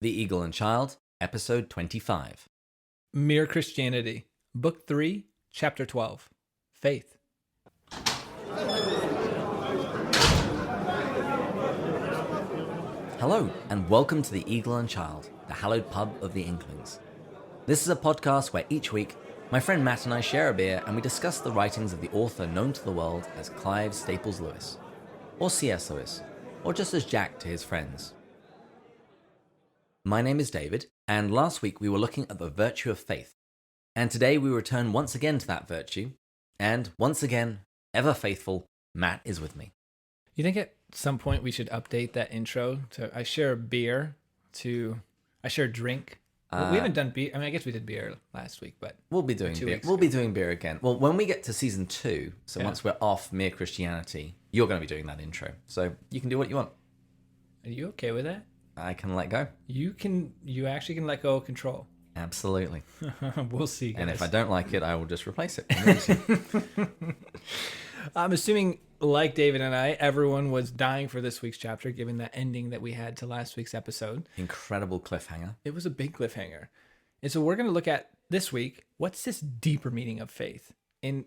The Eagle and Child, Episode 25. Mere Christianity, Book 3, Chapter 12, Faith. Hello, and welcome to The Eagle and Child, the hallowed pub of the Inklings. This is a podcast where each week, my friend Matt and I share a beer and we discuss the writings of the author known to the world as Clive Staples Lewis, or C.S. Lewis, or just as Jack to his friends. My name is David, and last week we were looking at the virtue of faith. And today we return once again to that virtue, and once again, ever faithful, Matt is with me. You think at some point we should update that intro to I share a beer to I share a drink? Well, we haven't done beer. I mean, I guess we did beer last week, but We'll be doing beer. We'll be doing beer again. Well, when we get to season 2, so once we're off Mere Christianity, you're going to be doing that intro. So you can do what you want. Are you okay with that? I can let go. You actually can let go of control. Absolutely. We'll see, guys. And if I don't like it, I will just replace it. I'm assuming, like David and I, everyone was dying for this week's chapter, given that ending that we had to last week's episode. Incredible cliffhanger. It was a big cliffhanger. And so we're going to look at this week, what's this deeper meaning of faith? And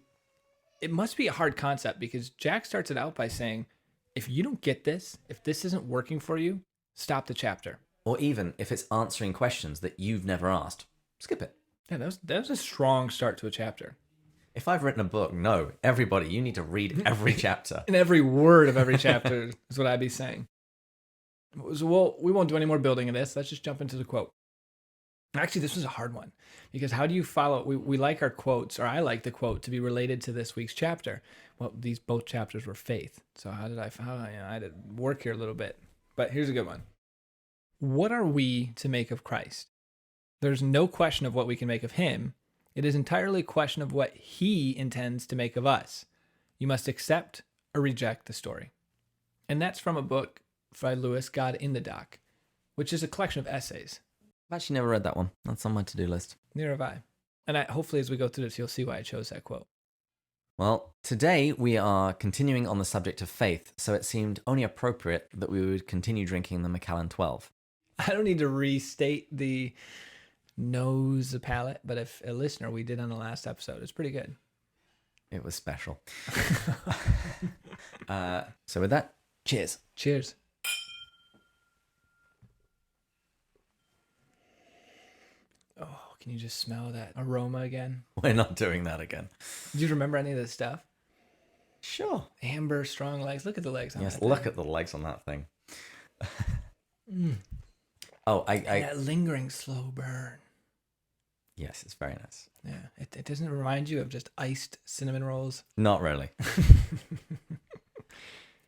it must be a hard concept because Jack starts it out by saying, if you don't get this, if this isn't working for you, stop the chapter. Or even if it's answering questions that you've never asked, skip it. Yeah, that was a strong start to a chapter. If I've written a book, no, everybody, you need to read every chapter. And every word of every chapter is what I'd be saying. So we won't do any more building of this. Let's just jump into the quote. Actually, this was a hard one because how do you follow? We like our quotes, or I like the quote to be related to this week's chapter. Well, both chapters were faith. So I had to work here a little bit. But here's a good one. What are we to make of Christ? There's no question of what we can make of him. It is entirely a question of what he intends to make of us. You must accept or reject the story. And that's from a book by Lewis, God in the Dock, which is a collection of essays. I've actually never read that one. That's on my to-do list. Neither have I. And hopefully as we go through this, you'll see why I chose that quote. Well, today we are continuing on the subject of faith, so it seemed only appropriate that we would continue drinking the Macallan 12. I don't need to restate the nose palate, but if a listener we did on the last episode, it's pretty good. It was special. So with that, cheers. Cheers. Oh, can you just smell that aroma again? We're not doing that again. Do you remember any of this stuff? Sure. Amber, strong legs. Look at the legs on that thing. Look at the legs on that thing. Oh, that lingering slow burn. Yes, it's very nice. Yeah, it doesn't remind you of just iced cinnamon rolls? Not really.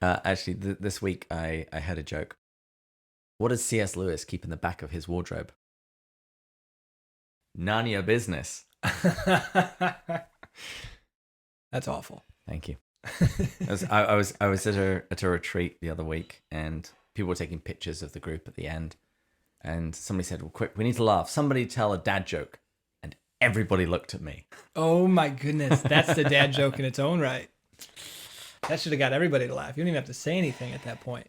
Actually, this week I had a joke. What does C.S. Lewis keep in the back of his wardrobe? None of your business. That's awful. Thank you. I was at a retreat the other week, and people were taking pictures of the group at the end. And somebody said, well, quick, we need to laugh. Somebody tell a dad joke. And everybody looked at me. Oh my goodness. That's the dad joke in its own right. That should have got everybody to laugh. You don't even have to say anything at that point.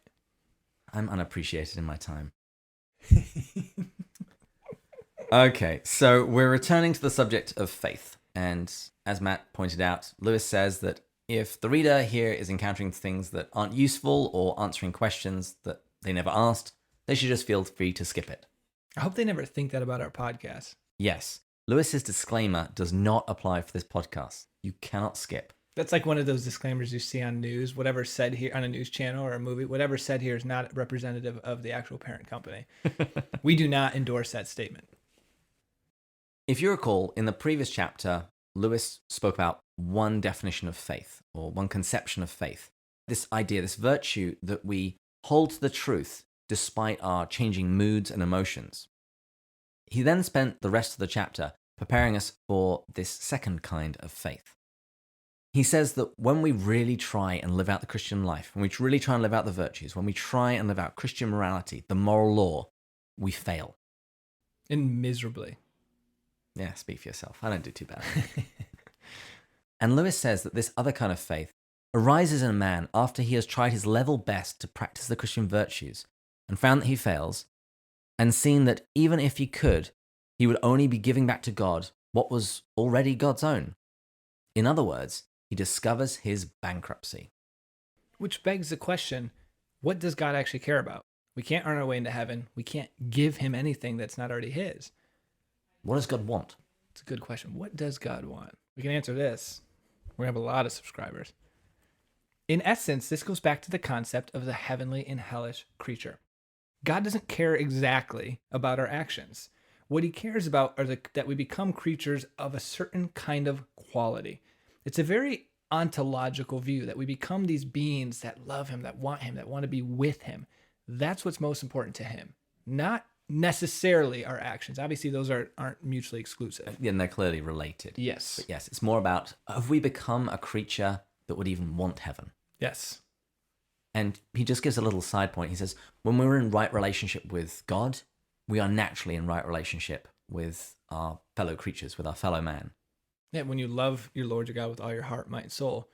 I'm unappreciated in my time. Okay, so we're returning to the subject of faith. And as Matt pointed out, Lewis says that if the reader here is encountering things that aren't useful or answering questions that they never asked, they should just feel free to skip it. I hope they never think that about our podcast. Yes, Lewis's disclaimer does not apply for this podcast. You cannot skip. That's like one of those disclaimers you see on news. Whatever said here on a news channel or a movie, whatever said here is not representative of the actual parent company. We do not endorse that statement. If you recall, in the previous chapter, Lewis spoke about one definition of faith, or one conception of faith. This idea, this virtue that we hold to the truth despite our changing moods and emotions. He then spent the rest of the chapter preparing us for this second kind of faith. He says that when we really try and live out the Christian life, when we really try and live out the virtues, when we try and live out Christian morality, the moral law, we fail. And miserably. Yeah, speak for yourself. I don't do too bad. And Lewis says that this other kind of faith arises in a man after he has tried his level best to practice the Christian virtues and found that he fails, and seen that even if he could, he would only be giving back to God what was already God's own. In other words, he discovers his bankruptcy. Which begs the question, what does God actually care about? We can't earn our way into heaven. We can't give him anything that's not already his. What does God want? It's a good question. What does God want? We can answer this. We have a lot of subscribers. In essence, this goes back to the concept of the heavenly and hellish creature. God doesn't care exactly about our actions. What he cares about are that we become creatures of a certain kind of quality. It's a very ontological view that we become these beings that love him, that want to be with him. That's what's most important to him, not necessarily our actions. Obviously, those aren't mutually exclusive. And they're clearly related. Yes. But yes, it's more about, have we become a creature that would even want heaven? Yes. And he just gives a little side point. He says, when we're in right relationship with God, we are naturally in right relationship with our fellow creatures, with our fellow man. Yeah, when you love your Lord your God with all your heart, mind, and soul,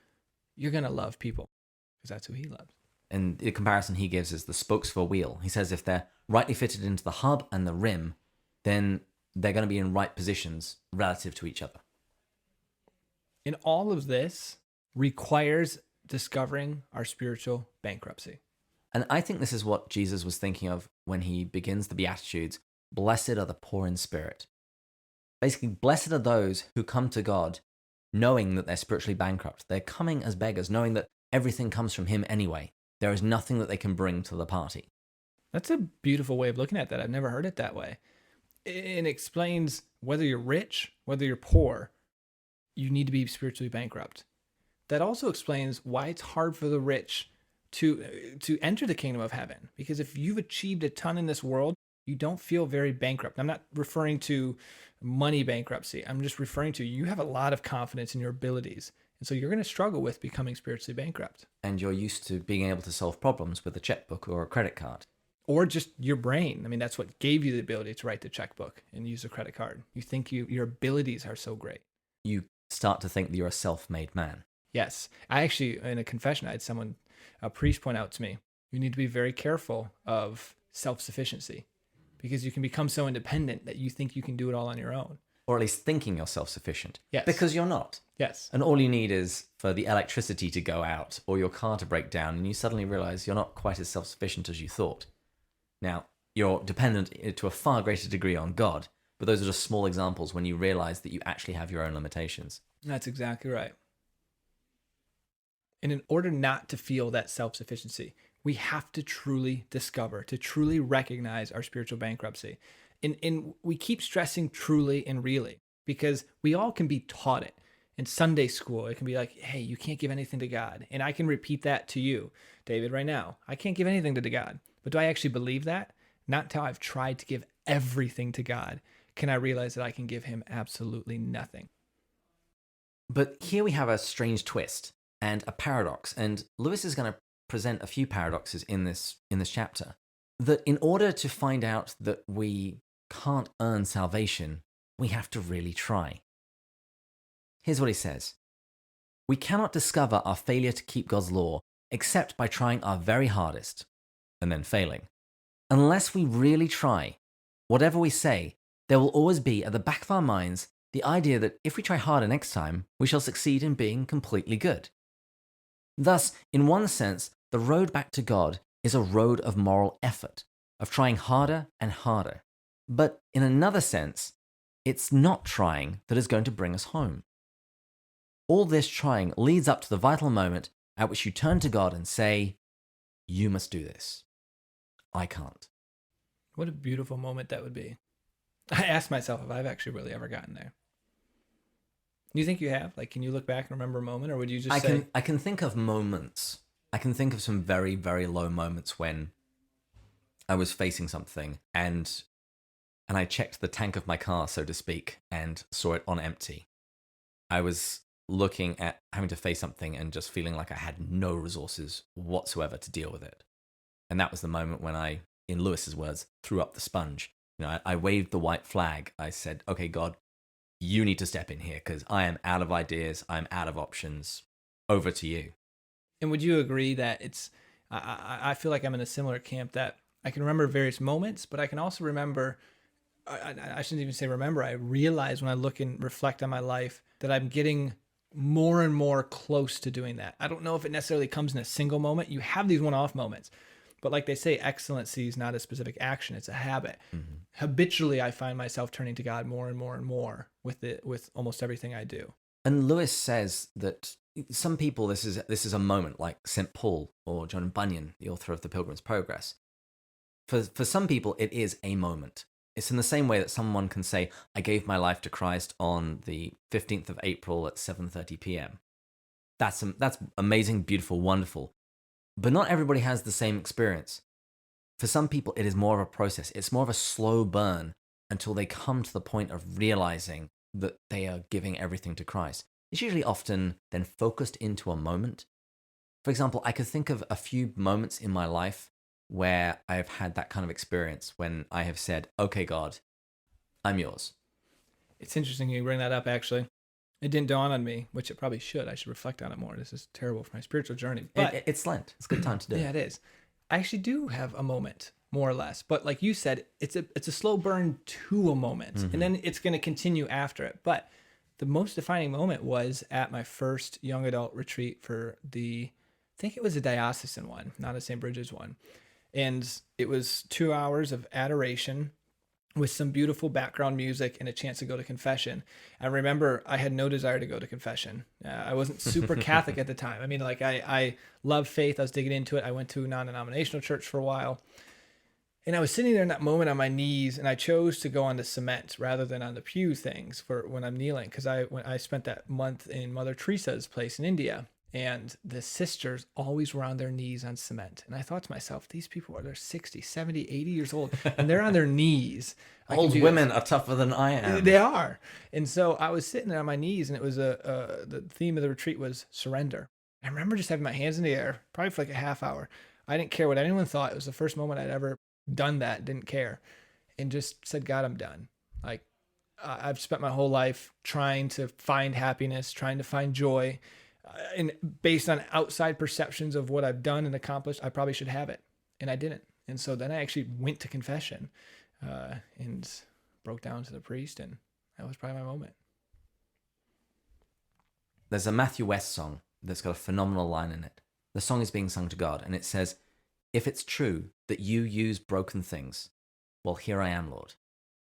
you're going to love people because that's who he loves. And the comparison he gives is the spokes of a wheel. He says if they're rightly fitted into the hub and the rim, then they're going to be in right positions relative to each other. And all of this requires discovering our spiritual bankruptcy. And I think this is what Jesus was thinking of when he begins the Beatitudes. Blessed are the poor in spirit. Basically, blessed are those who come to God knowing that they're spiritually bankrupt. They're coming as beggars, knowing that everything comes from him anyway. There is nothing that they can bring to the party. That's a beautiful way of looking at that. I've never heard it that way. It explains whether you're rich, whether you're poor, you need to be spiritually bankrupt. That also explains why it's hard for the rich to enter the kingdom of heaven. Because if you've achieved a ton in this world, you don't feel very bankrupt. I'm not referring to money bankruptcy. I'm just referring to you have a lot of confidence in your abilities. And so you're going to struggle with becoming spiritually bankrupt. And you're used to being able to solve problems with a checkbook or a credit card. Or just your brain. I mean, that's what gave you the ability to write the checkbook and use a credit card. You think your abilities are so great. You start to think that you're a self-made man. Yes. I actually, in a confession, I had a priest point out to me, you need to be very careful of self-sufficiency because you can become so independent that you think you can do it all on your own. Or at least thinking you're self-sufficient. Yes. Because you're not. Yes. And all you need is for the electricity to go out or your car to break down, and you suddenly realize you're not quite as self-sufficient as you thought. Now, you're dependent to a far greater degree on God, but those are just small examples when you realize that you actually have your own limitations. That's exactly right. And in order not to feel that self-sufficiency, we have to truly discover, to truly recognize our spiritual bankruptcy. And we keep stressing truly and really because we all can be taught it. In Sunday school, it can be like, hey, you can't give anything to God. And I can repeat that to you, David, right now. I can't give anything to God. But do I actually believe that? Not until I've tried to give everything to God can I realize that I can give him absolutely nothing. But here we have a strange twist and a paradox. And Lewis is going to present a few paradoxes in this chapter. That in order to find out that we can't earn salvation, we have to really try. Here's what he says. We cannot discover our failure to keep God's law except by trying our very hardest and then failing. Unless we really try, whatever we say, there will always be at the back of our minds the idea that if we try harder next time, we shall succeed in being completely good. Thus, in one sense, the road back to God is a road of moral effort, of trying harder and harder. But in another sense, it's not trying that is going to bring us home. All this trying leads up to the vital moment at which you turn to God and say, you must do this. I can't. What a beautiful moment that would be. I asked myself if I've actually really ever gotten there. Do you think you have? Like, can you look back and remember a moment, or would you just say... I can think of moments. I can think of some very, very low moments when I was facing something and I checked the tank of my car, so to speak, and saw it on empty. I was looking at having to face something and just feeling like I had no resources whatsoever to deal with it. And that was the moment when I, in Lewis's words, threw up the sponge. You know, I waved the white flag. I said, okay, God, you need to step in here because I am out of ideas. I'm out of options. Over to you. And would you agree that it's, I feel like I'm in a similar camp that I can remember various moments, but I can also remember, I shouldn't even say remember, I realize when I look and reflect on my life that I'm getting more and more close to doing that. I don't know if it necessarily comes in a single moment. You have these one-off moments, but like they say, excellency is not a specific action, it's a habit. Mm-hmm. Habitually, I find myself turning to God more and more and more with almost everything I do. And Lewis says that some people, this is a moment, like St. Paul or John Bunyan, the author of The Pilgrim's Progress. For some people, it is a moment. It's in the same way that someone can say, I gave my life to Christ on the 15th of April at 7:30 p.m. That's amazing, beautiful, wonderful. But not everybody has the same experience. For some people, it is more of a process. It's more of a slow burn until they come to the point of realizing that they are giving everything to Christ. It's usually often then focused into a moment. For example, I could think of a few moments in my life where I've had that kind of experience when I have said, okay, God, I'm yours. It's interesting you bring that up, actually. It didn't dawn on me, which it probably should. I should reflect on it more. This is terrible for my spiritual journey. But it's Lent. It's a good time to do it. Yeah, it is. I actually do have a moment, more or less. But like you said, it's a slow burn to a moment. Mm-hmm. And then it's going to continue after it. But the most defining moment was at my first young adult retreat for I think it was a diocesan one, not a St. Bridget's one. And it was 2 hours of adoration with some beautiful background music and a chance to go to confession. I remember I had no desire to go to confession. I wasn't super Catholic at the time. I mean, like I love faith. I was digging into it. I went to a non-denominational church for a while. And I was sitting there in that moment on my knees, and I chose to go on the cement rather than on the pew things for when I'm kneeling, because I spent that month in Mother Teresa's place in India. And the sisters always were on their knees on cement. And I thought to myself, these people they're 60, 70, 80 years old, and they're on their knees. Old women are tougher than I am. They are. And so I was sitting there on my knees, and it was the theme of the retreat was surrender. I remember just having my hands in the air, probably for like a half hour. I didn't care what anyone thought. It was the first moment I'd ever done that, didn't care. And just said, God, I'm done. Like, I've spent my whole life trying to find happiness, trying to find joy. And based on outside perceptions of what I've done and accomplished, I probably should have it. And I didn't. And so then I actually went to confession and broke down to the priest. And that was probably my moment. There's a Matthew West song that's got a phenomenal line in it. The song is being sung to God. And it says, if it's true that you use broken things, well, here I am, Lord.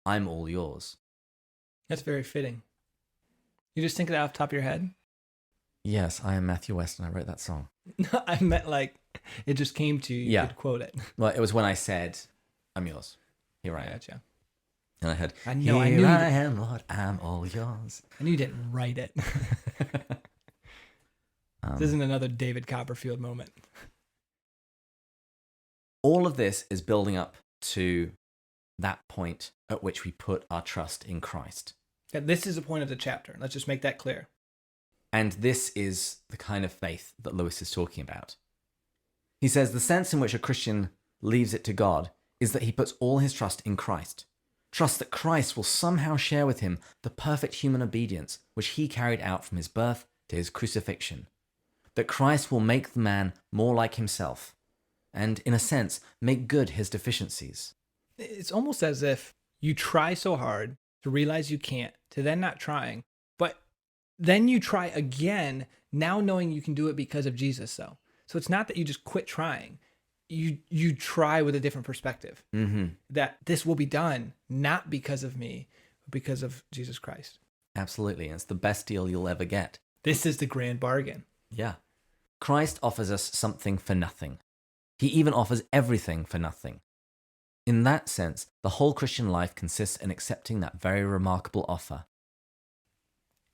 I'm all yours. That's very fitting. You just think of that off the top of your head? Yes, I am Matthew West, and I wrote that song. I meant like it just came to you. You could quote it. Well, it was when I said, I'm yours. Here I am. Gotcha. And I heard, I knew I am, Lord, I'm all yours. I knew you didn't write it. This isn't another David Copperfield moment. All of this is building up to that point at which we put our trust in Christ. Yeah, this is the point of the chapter. Let's just make that clear. And this is the kind of faith that Lewis is talking about. He says the sense in which a Christian leaves it to God is that he puts all his trust in Christ. Trust that Christ will somehow share with him the perfect human obedience which he carried out from his birth to his crucifixion. That Christ will make the man more like himself and, in a sense, make good his deficiencies. It's almost as if you try so hard to realize you can't, to then not trying, but then you try again, now knowing you can do it because of Jesus, though. So it's not that you just quit trying. You try with a different perspective. Mm-hmm. That this will be done, not because of me, but because of Jesus Christ. Absolutely. And it's the best deal you'll ever get. This is the grand bargain. Yeah. Christ offers us something for nothing. He even offers everything for nothing. In that sense, the whole Christian life consists in accepting that very remarkable offer.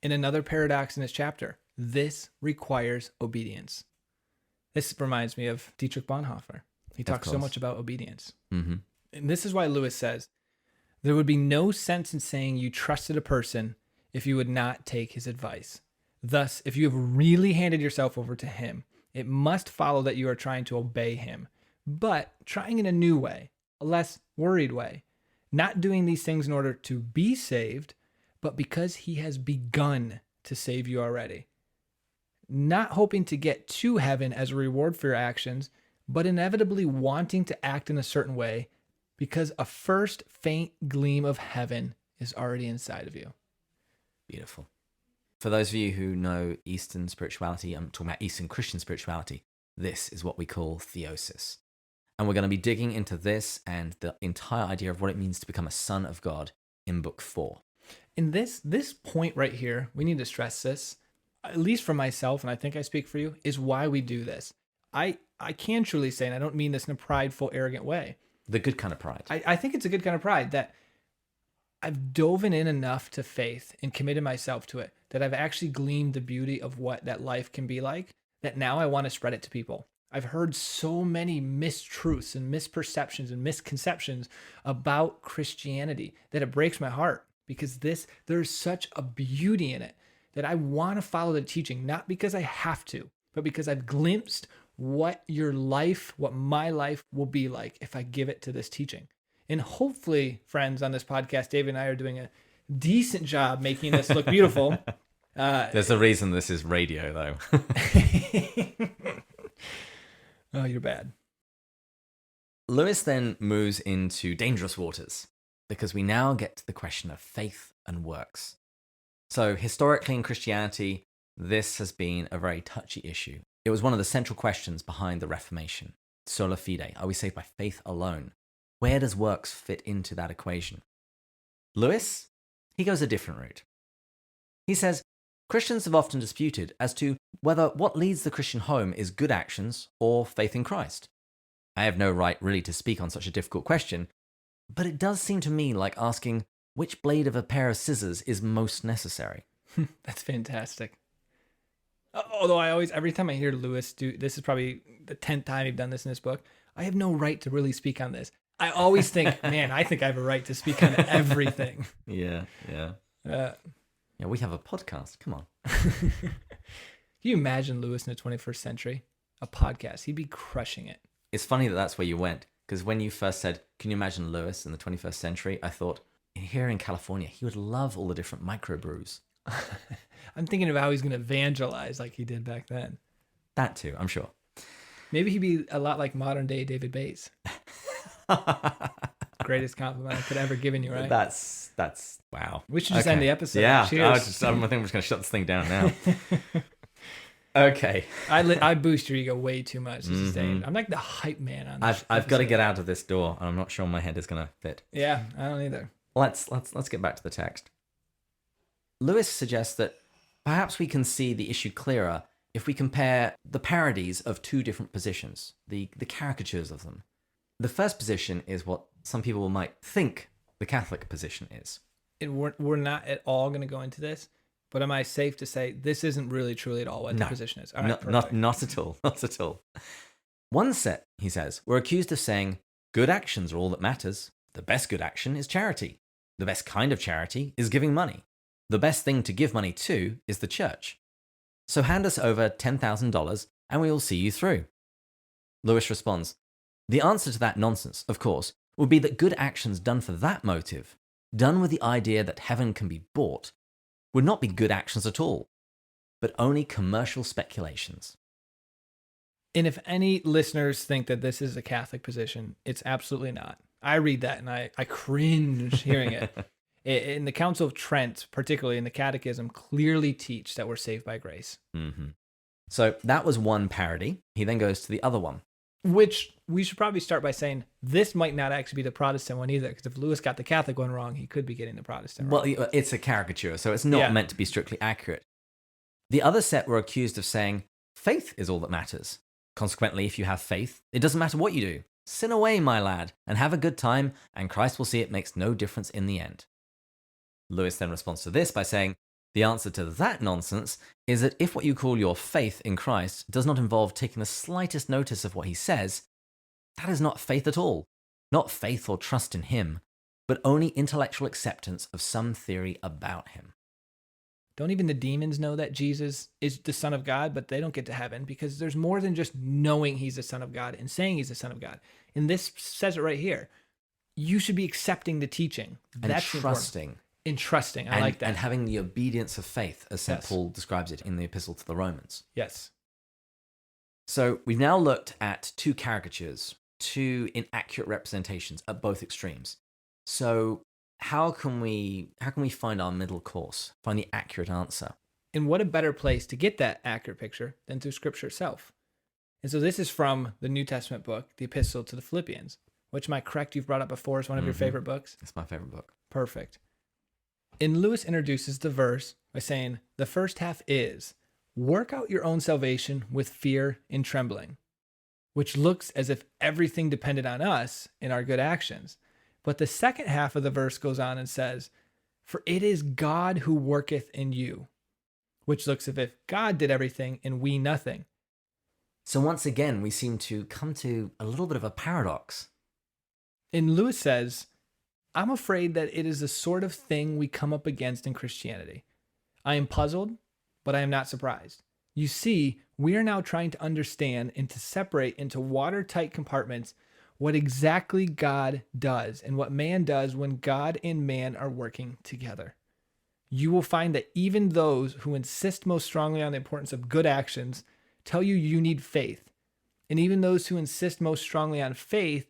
In another paradox in this chapter, this requires obedience. This reminds me of Dietrich Bonhoeffer. He talks so much about obedience. Mm-hmm. And this is why Lewis says, there would be no sense in saying you trusted a person if you would not take his advice. Thus, if you have really handed yourself over to him, it must follow that you are trying to obey him, but trying in a new way, a less worried way, not doing these things in order to be saved, but because he has begun to save you already. Not hoping to get to heaven as a reward for your actions, but inevitably wanting to act in a certain way because a first faint gleam of heaven is already inside of you. Beautiful. For those of you who know Eastern spirituality, I'm talking about Eastern Christian spirituality, this is what we call theosis. And we're going to be digging into this and the entire idea of what it means to become a son of God in book 4. In this point right here, we need to stress this, at least for myself, and I think I speak for you, is why we do this. I can truly say, and I don't mean this in a prideful, arrogant way. The good kind of pride. I think it's a good kind of pride that I've dove in enough to faith and committed myself to it that I've actually gleaned the beauty of what that life can be like, that now I want to spread it to people. I've heard so many mistruths and misperceptions and misconceptions about Christianity that it breaks my heart, because there's such a beauty in it that I want to follow the teaching, not because I have to, but because I've glimpsed what my life will be like if I give it to this teaching. And hopefully, friends, on this podcast, David and I are doing a decent job making this look beautiful. There's a reason this is radio, though. Oh, you're bad. Lewis then moves into dangerous waters, because we now get to the question of faith and works. So historically in Christianity, this has been a very touchy issue. It was one of the central questions behind the Reformation. Sola fide, are we saved by faith alone? Where does works fit into that equation? Lewis, he goes a different route. He says, Christians have often disputed as to whether what leads the Christian home is good actions or faith in Christ. I have no right really to speak on such a difficult question, but it does seem to me like asking which blade of a pair of scissors is most necessary. That's fantastic. Although every time I hear Lewis do, this is probably the 10th time he's done this in this book, I have no right to really speak on this. I always think, man, I think I have a right to speak on everything. Yeah. Yeah, we have a podcast. Come on. Can you imagine Lewis in the 21st century? A podcast. He'd be crushing it. It's funny that that's where you went, because when you first said, can you imagine Lewis in the 21st century? I thought, here in California, he would love all the different microbrews. I'm thinking of how he's going to evangelize like he did back then. That too, I'm sure. Maybe he'd be a lot like modern day David Bates. Greatest compliment I could ever given you, right? That's wow. We should just end the episode. Yeah, Cheers. I think we're just going to shut this thing down now. Okay. I boost your ego way too much. Mm-hmm. I'm like the hype man on this. I've got to get out of this door, and I'm not sure my head is going to fit. Yeah, I don't either. Let's get back to the text. Lewis suggests that perhaps we can see the issue clearer if we compare the parodies of two different positions, the caricatures of them. The first position is what some people might think the Catholic position is. We're not at all going to go into this, but am I safe to say this isn't really truly at all what the position is? All right, not at all. Not at all. One set, he says, were accused of saying, good actions are all that matters. The best good action is charity. The best kind of charity is giving money. The best thing to give money to is the church. So hand us over $10,000 and we will see you through. Lewis responds, the answer to that nonsense, of course, would be that good actions done for that motive, done with the idea that heaven can be bought, would not be good actions at all, but only commercial speculations. And if any listeners think that this is a Catholic position, it's absolutely not. I read that and I cringe hearing it. In the Council of Trent, particularly in the Catechism, clearly teach that we're saved by grace. Mm-hmm. So that was one parody. He then goes to the other one. Which we should probably start by saying this might not actually be the Protestant one either, because if Lewis got the Catholic one wrong, he could be getting the Protestant wrong. Well, it's a caricature, so it's not meant to be strictly accurate. The other set were accused of saying, faith is all that matters. Consequently, if you have faith, it doesn't matter what you do. Sin away, my lad, and have a good time, and Christ will see it makes no difference in the end. Lewis then responds to this by saying, the answer to that nonsense is that if what you call your faith in Christ does not involve taking the slightest notice of what he says, that is not faith at all. Not faith or trust in him, but only intellectual acceptance of some theory about him. Don't even the demons know that Jesus is the Son of God, but they don't get to heaven because there's more than just knowing he's the Son of God and saying he's the Son of God. And this says it right here. You should be accepting the teaching. That's trusting. Important. In trusting. I like that. And having the obedience of faith, as St. Paul describes it in the Epistle to the Romans. Yes. So we've now looked at two caricatures, two inaccurate representations at both extremes. So how can we find our middle course, find the accurate answer? And what a better place to get that accurate picture than through Scripture itself. And so this is from the New Testament book, the Epistle to the Philippians, which, am I correct, you've brought up before as one of your favorite books? It's my favorite book. Perfect. And Lewis introduces the verse by saying, the first half is, work out your own salvation with fear and trembling, which looks as if everything depended on us and our good actions. But the second half of the verse goes on and says, for it is God who worketh in you, which looks as if God did everything and we nothing. So once again, we seem to come to a little bit of a paradox. And Lewis says, I'm afraid that it is the sort of thing we come up against in Christianity. I am puzzled, but I am not surprised. You see, we are now trying to understand and to separate into watertight compartments what exactly God does and what man does when God and man are working together. You will find that even those who insist most strongly on the importance of good actions tell you need faith. And even those who insist most strongly on faith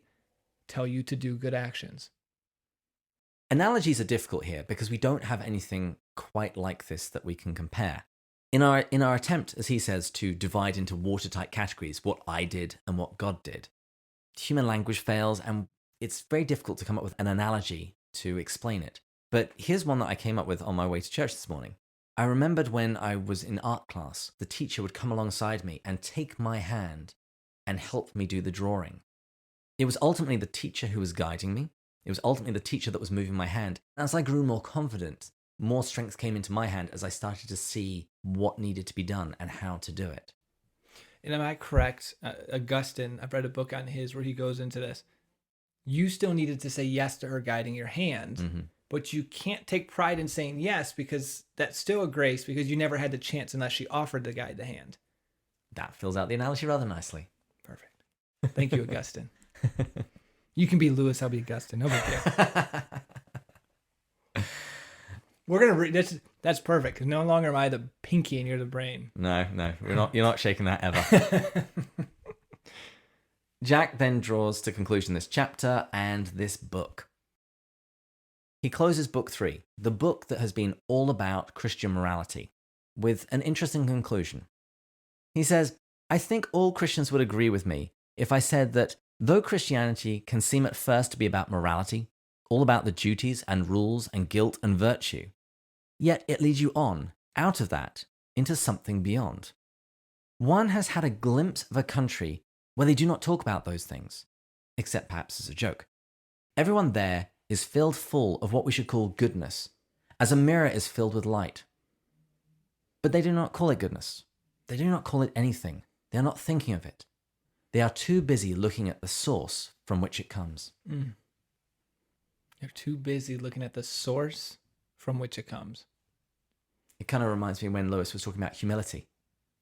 tell you to do good actions. Analogies are difficult here because we don't have anything quite like this that we can compare. In our attempt, as he says, to divide into watertight categories what I did and what God did, human language fails and it's very difficult to come up with an analogy to explain it. But here's one that I came up with on my way to church this morning. I remembered when I was in art class, the teacher would come alongside me and take my hand and help me do the drawing. It was ultimately the teacher who was guiding me. It was ultimately the teacher that was moving my hand. As I grew more confident, more strength came into my hand as I started to see what needed to be done and how to do it. And am I correct? Augustine, I've read a book on his where he goes into this. You still needed to say yes to her guiding your hand, but you can't take pride in saying yes because that's still a grace because you never had the chance unless she offered to guide the hand. That fills out the analogy rather nicely. Perfect. Thank you, Augustine. You can be Lewis, I'll be Augustine. No big deal. We're gonna read this. That's perfect because no longer am I the pinky and you're the brain. No, you're not shaking that ever. Jack then draws to conclusion this chapter and this book. He closes book 3, the book that has been all about Christian morality, with an interesting conclusion. He says, I think all Christians would agree with me if I said that though Christianity can seem at first to be about morality, all about the duties and rules and guilt and virtue, yet it leads you on, out of that, into something beyond. One has had a glimpse of a country where they do not talk about those things, except perhaps as a joke. Everyone there is filled full of what we should call goodness, as a mirror is filled with light. But they do not call it goodness. They do not call it anything. They are not thinking of it. They are too busy looking at the source from which it comes. They're too busy looking at the source from which it comes. It kind of reminds me when Lewis was talking about humility,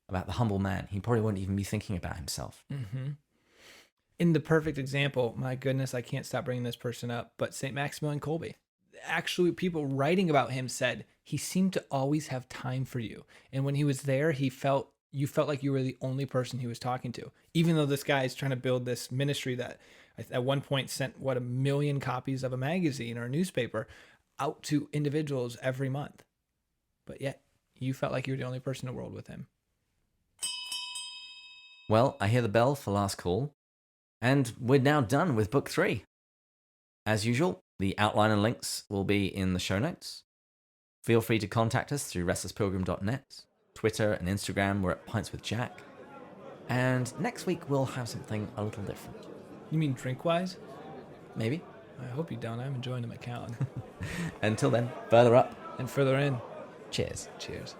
about the humble man. He probably wouldn't even be thinking about himself. In the perfect example, my goodness, I can't stop bringing this person up, but St. Maximilian Kolbe. Actually, people writing about him said he seemed to always have time for you. And when he was there, you felt like you were the only person he was talking to. Even though this guy is trying to build this ministry that at one point sent, 1 million copies of a magazine or a newspaper out to individuals every month. But yet, you felt like you were the only person in the world with him. Well, I hear the bell for last call, and we're now done with book 3. As usual, the outline and links will be in the show notes. Feel free to contact us through restlesspilgrim.net, Twitter and Instagram. We're at Pints with Jack. And next week we'll have something a little different. You mean drink-wise? Maybe. I hope you don't. I'm enjoying the Macallan. Until then, further up And further in. Cheers. Cheers.